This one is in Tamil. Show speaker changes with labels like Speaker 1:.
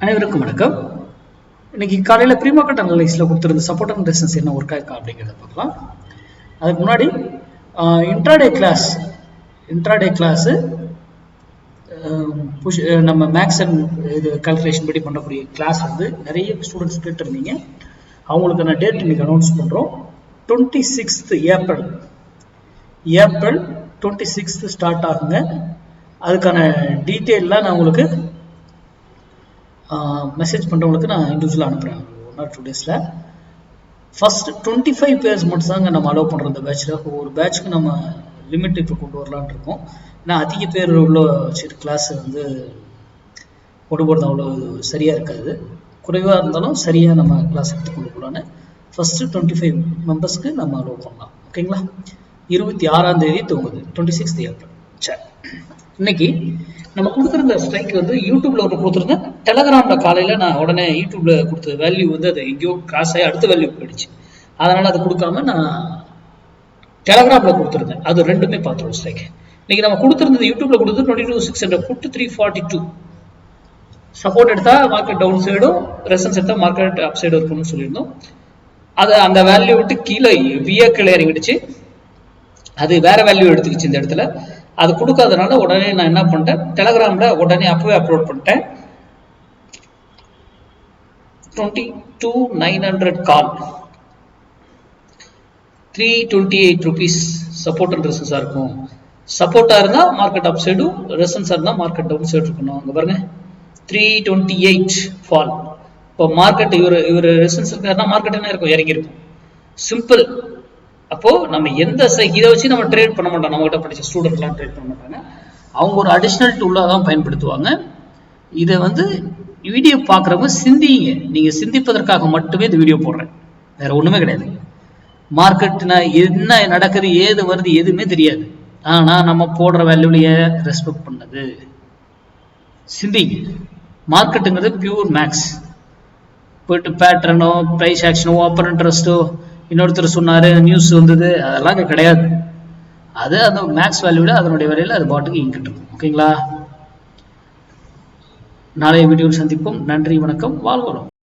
Speaker 1: அனைவருக்கும் வணக்கம். இன்னைக்கு காலையில் ப்ரீ மார்க்கெட் அனலைஸில் கொடுத்துருந்த சப்போர்ட் அண்ட் ரெசிஸ்டன்ஸ் என்ன ஒர்க் ஆயிருக்கா அப்படிங்கிறத பார்க்கலாம். அதுக்கு முன்னாடி இன்ட்ராடே கிளாஸு நம்ம மேக்ஸ் அண்ட் இது கால்குலேஷன் படி பண்ணக்கூடிய கிளாஸ் வந்து நிறைய ஸ்டூடெண்ட்ஸ் கேட்டிருந்தீங்க. அவங்களுக்கான டேட் இன்னைக்கு அனௌன்ஸ் பண்ணுறோம். 26th ஏப்ரல் 26th ஸ்டார்ட் ஆகுங்க. அதுக்கான டீட்டெயிலாம் நான் உங்களுக்கு மெசேஜ் பண்ணுறவங்களுக்கு நான் இண்டிவிஜுவலாக அனுப்புகிறேன் 1 or 2 days. ஃபர்ஸ்ட் 25 பேர்ஸ் மட்டும் தாங்க நம்ம அலோவ் பண்ணுறோம். இந்த பேட்சில் ஒவ்வொரு பேட்ச்க்கு நம்ம லிமிட் இப்போ கொண்டு வரலான் இருக்கோம். ஏன்னா அதிக பேர் உள்ள கிளாஸ் வந்து கொண்டு போகிறது அவ்வளோ சரியாக இருக்காது. குறைவாக இருந்தாலும் சரியாக நம்ம கிளாஸ் எடுத்து கொண்டு போகலான்னு ஃபஸ்ட்டு 25 மெம்பர்ஸ்க்கு நம்ம அலோவ் பண்ணலாம். ஓகேங்களா? 26ஆம் தேதி துவங்குது, 26th ஏப்ரல். சரி, இன்னைக்கு நம்ம கொடுத்துருந்த ஸ்ட்ரைக் வந்து யூடியூப்ல ஒரு கொடுத்துருந்தேன். டெலகிராம்ல காலையில நான் உடனே யூடியூப்ல கொடுத்த வேல்யூ வந்து அது எங்கேயோ கிராஸ் ஆகி அடுத்த வேல்யூ போயிடுச்சு. அதனால அது கொடுக்காம நான் டெலகிராம்ல கொடுத்துருந்தேன். அது ரெண்டுமே பார்த்துருவோம் ஸ்ட்ரைக். இன்னைக்கு நம்ம கொடுத்துருந்தது யூடியூப்ல கொடுத்தது 22,600 புட் 342. சப்போர்ட் எடுத்தா மார்க்கெட் டவுன் சைடும், ரெசன்ஸ் எடுத்தா மார்க்கெட் அப் சைடும் இருக்கும்னு சொல்லியிருந்தோம். அது அந்த வேல்யூ விட்டு கீழே வியக்கிள் இறங்கிடுச்சு. அது வேற வேல்யூ எடுத்துக்கிச்சு இந்த இடத்துல. அது கொடுக்காதனால உடனே நான் என்ன பண்ணிட்டேன், டெலகிராம்ல உடனே அப்பவே அப்லோட் பண்ணிட்டேன். 22,900 கால் 328 rupees சப்போர்ட் அண்ட் ரெசன்ஸா இருக்கும். சப்போர்ட்டா இருந்தா மார்க்கெட் அப் சைடும், ரெசன்ஸா இருந்தா மார்க்கெட் டவுன் சைடு இருக்கணும். அங்க பாருங்க 328 ஃபால். இப்போ மார்க்கெட் இவர் ரெசன்ஸ் இருக்காருன்னா மார்க்கெட் என்ன இருக்கும், இறங்கி இருக்கும். சிம்பிள். அப்போ நம்ம எந்த இதை வச்சு நம்ம ட்ரேட் பண்ண மாட்டோம். நம்ம கிட்ட படிச்ச ஸ்டூடெண்ட்லாம் ட்ரேட் பண்ண மாட்டாங்க. அவங்க ஒரு அடிஷ்னல் டூலாக தான் பயன்படுத்துவாங்க. இதை வந்து வீடியோ பார்க்குறவங்க சிந்திங்க. நீங்கள் சிந்திப்பதற்காக மட்டுமே இந்த வீடியோ போடுறேன், வேற ஒன்றுமே கிடையாது. மார்க்கெட்னா என்ன நடக்குது, ஏது வருது எதுவுமே தெரியாது. ஆனால் நம்ம போடுற வேல்யூலையே ரெஸ்பெக்ட் பண்ணது. சிந்திங்க. மார்க்கெட்டுங்கிறது பியூர் மேக்ஸ். போயிட்டு பேட்டர்னோ, ப்ரைஸ் ஆக்ஷனோ, ஓப்பன் இன்ட்ரெஸ்ட்டோ, இன்னொருத்தர் சொன்னாரு நியூஸ் வந்தது, அதெல்லாம் கிடையாது. அது அந்த மேக்ஸ் வேல்யூல அதனுடைய வேலையில அது பாட்டுக்கு இங்கிட்டு இருக்கும். ஓகேங்களா? நாளைய வீடியோவில் சந்திப்போம். நன்றி, வணக்கம், வாழ்வோம்.